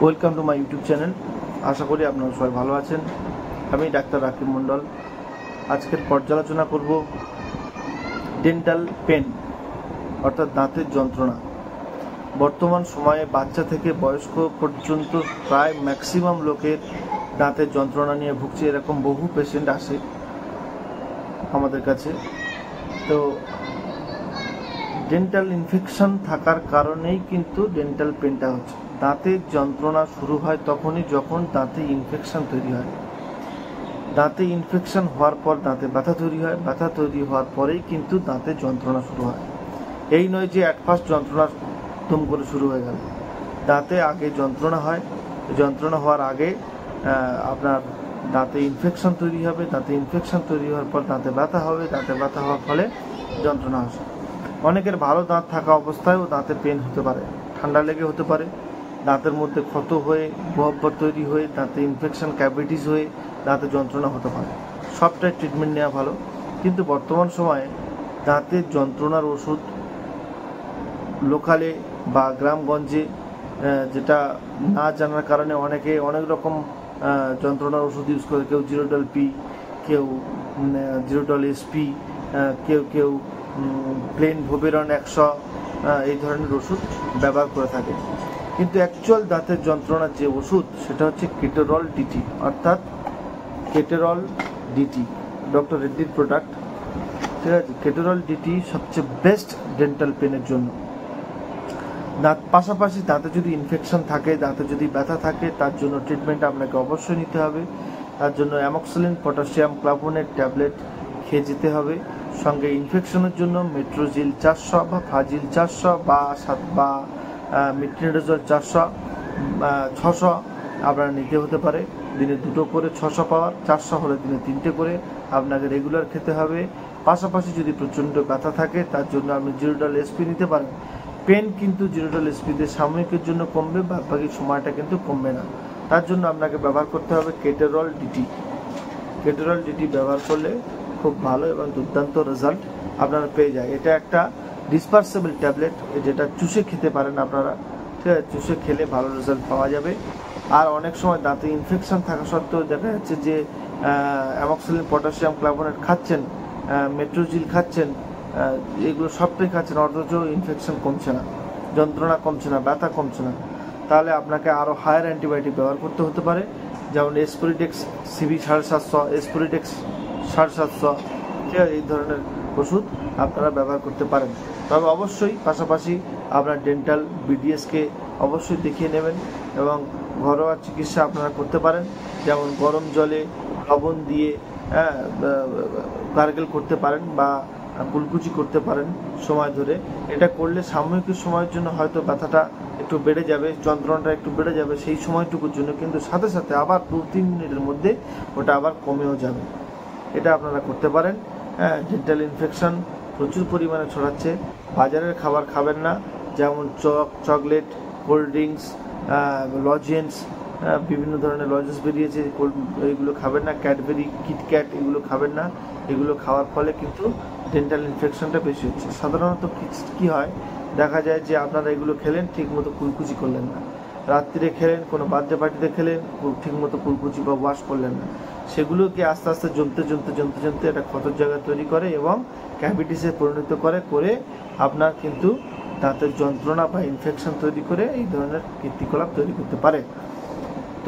Welcome to my YouTube channel. আশা করি আপনারা সবাই ভালো আছেন। আমি ডাক্তার রাকিব মণ্ডল। আজকের পর্যালোচনা করব ডেন্টাল পেন অর্থাৎ দাঁতের যন্ত্রণা। বর্তমান সময়ে বাচ্চা থেকে বয়স্ক পর্যন্ত প্রায় ম্যাক্সিমাম লোকের দাঁতের যন্ত্রণা নিয়ে ভুগছে। এরকম বহু পেশেন্ট আসে আমাদের কাছে। তো ডেন্টাল ইনফেকশন থাকার কারণেই কিন্তু ডেন্টাল পেনটা হচ্ছে। দাঁতের যন্ত্রণা শুরু হয় তখনই যখন দাঁতে ইনফেকশন তৈরি হয়। দাঁতে ইনফেকশন হওয়ার পর দাঁতে ব্যথা তৈরি হয়, ব্যথা তৈরি হওয়ার পরেই কিন্তু দাঁতে যন্ত্রণা শুরু হয়। এই নয় যে অ্যাট ফার্স্ট যন্ত্রণা তুম করে শুরু হয়ে গেল। দাঁতে আগে যন্ত্রণা হয়, যন্ত্রণা হওয়ার আগে আপনার দাঁতে ইনফেকশন তৈরি হবে, দাঁতে ইনফেকশন তৈরি হওয়ার পর দাঁতে ব্যথা হবে, দাঁতে ব্যথা হওয়ার ফলে যন্ত্রণা আসে। অনেকের ভালো দাঁত থাকা অবস্থায়ও দাঁতে পেন হতে পারে, ঠান্ডা লেগে হতে পারে, দাঁতের মধ্যে ক্ষত হয়ে গহ্বর তৈরি হয়ে দাঁতে ইনফেকশন ক্যাভিটিস হয়ে দাঁতে যন্ত্রণা হতে পারে। সবটাই ট্রিটমেন্ট নেওয়া ভালো। কিন্তু বর্তমান সময়ে দাঁতের যন্ত্রণার ওষুধ লোকালে বা গ্রামগঞ্জে যেটা না জানার কারণে অনেকে অনেক রকম যন্ত্রণার ওষুধ ইউজ করে। কেউ জিরোডল পি, কেউ জিরোডল এসপি, কেউ প্লেন ভোবেরন 100 এই ধরনের ওষুধ ব্যবহার করে থাকে। কিন্তু অ্যাকচুয়াল দাঁতের যন্ত্রণার যে ওষুধ সেটা হচ্ছে কেটোরল ডিটি, অর্থাৎ কেটোরল ডিটি, ডক্টর রেড্ডির প্রোডাক্ট। ঠিক আছে, কেটোরল ডিটি সবচেয়ে বেস্ট ডেন্টাল পেনের জন্য। দাঁত পাশাপাশি দাঁতে যদি ইনফেকশন থাকে, দাঁতে যদি ব্যথা থাকে, তার জন্য ট্রিটমেন্ট আপনাকে অবশ্যই নিতে হবে। তার জন্য অ্যামক্সিলিন পটাশিয়াম ক্লাভোনেট ট্যাবলেট খেয়ে যেতে হবে। সঙ্গে ইনফেকশনের জন্য মেট্রোজিল 400 বা ফাজিল 400 বা মিট্রিডোজল 600 আপনারা নিতে হতে পারে। দিনে 2টো করে 600 পাওয়ার, 400 হলে দিনে 3টে করে আপনাকে রেগুলার খেতে হবে। পাশাপাশি যদি প্রচণ্ড ব্যথা থাকে তার জন্য আপনি জিরোডল এসপি নিতে পারেন। পেন কিন্তু জিরোডল এসপিতে সাময়িকের জন্য কমবে, বাকি সময়টা কিন্তু কমবে না। তার জন্য আপনাকে ব্যবহার করতে হবে কেটোরল ডিটি। কেটোরল ডিটি ব্যবহার করলে খুব ভালো এবং দুর্দান্ত রেজাল্ট আপনারা পেয়ে যায়। এটা একটা ডিসপার্সেবল ট্যাবলেট, যেটা চুষে খেতে পারেন আপনারা। ঠিক আছে, চুষে খেলে ভালো রেজাল্ট পাওয়া যাবে। আর অনেক সময় দাঁতে ইনফেকশন থাকা সত্ত্বেও দেখা যাচ্ছে যে অ্যামক্সিলিন পটাশিয়াম ক্লাভোনেট খাচ্ছেন, মেট্রোজিল খাচ্ছেন, এগুলো সবটাই খাচ্ছেন, অথচ ইনফেকশন কমছে না, যন্ত্রণা কমছে না, ব্যথা কমছে না। তাহলে আপনাকে আরও হায়ার অ্যান্টিবায়োটিক ব্যবহার করতে হতে পারে, যেমন এসপোরিটেক্স সিবি 750, এসপোরিটেক্স 750। ঠিক আছে, এই ধরনের ওষুধ আপনারা ব্যবহার করতে পারেন। তবে অবশ্যই পাশাপাশি আপনার ডেন্টাল বিডিএসকে অবশ্যই দেখিয়ে নেবেন এবং ঘরোয়া চিকিৎসা আপনারা করতে পারেন, যেমন গরম জলে লবণ দিয়ে গার্গেল করতে পারেন বা কুলকুচি করতে পারেন সময় ধরে। এটা করলে সাময়িক সময়ের জন্য হয়তো ব্যথাটা একটু বেড়ে যাবে, যন্ত্রণাটা একটু বেড়ে যাবে সেই সময়টুকুর জন্য, কিন্তু সাথে সাথে আবার 2-3 মিনিটের মধ্যে ওটা আবার কমেও যাবে। এটা আপনারা করতে পারেন। ডেন্টাল ইনফেকশন প্রচুর পরিমাণে ছড়াচ্ছে। বাজারের খাবার খাবেন না, যেমন চকলেট, কোল্ড ড্রিঙ্কস, লজেন্স, বিভিন্ন ধরনের লজেন্স বেরিয়েছে, এইগুলো খাবেন না। ক্যাডবেরি, কিটক্যাট এগুলো খাবেন না। এগুলো খাওয়ার ফলে কিন্তু ডেন্টাল ইনফেকশনটা বেশি হচ্ছে। সাধারণত কী হয়, দেখা যায় যে আপনারা এগুলো খেলেন, ঠিকমতো কুলকুচি করলেন না। রাত্রিরে খেলেন, কোনো বার্থডে পার্টিতে খেলেন, ঠিকমতো কুলকুচি বা ওয়াশ করলেন না। সেগুলোকে আস্তে আস্তে জমতে একটা ক্ষতর জায়গা তৈরি করে এবং ক্যাভিটিসে পরিণত করে আপনার কিন্তু দাঁতের যন্ত্রণা বা ইনফেকশন তৈরি করে এই ধরনের কীর্তিকলাপ তৈরি করতে পারে।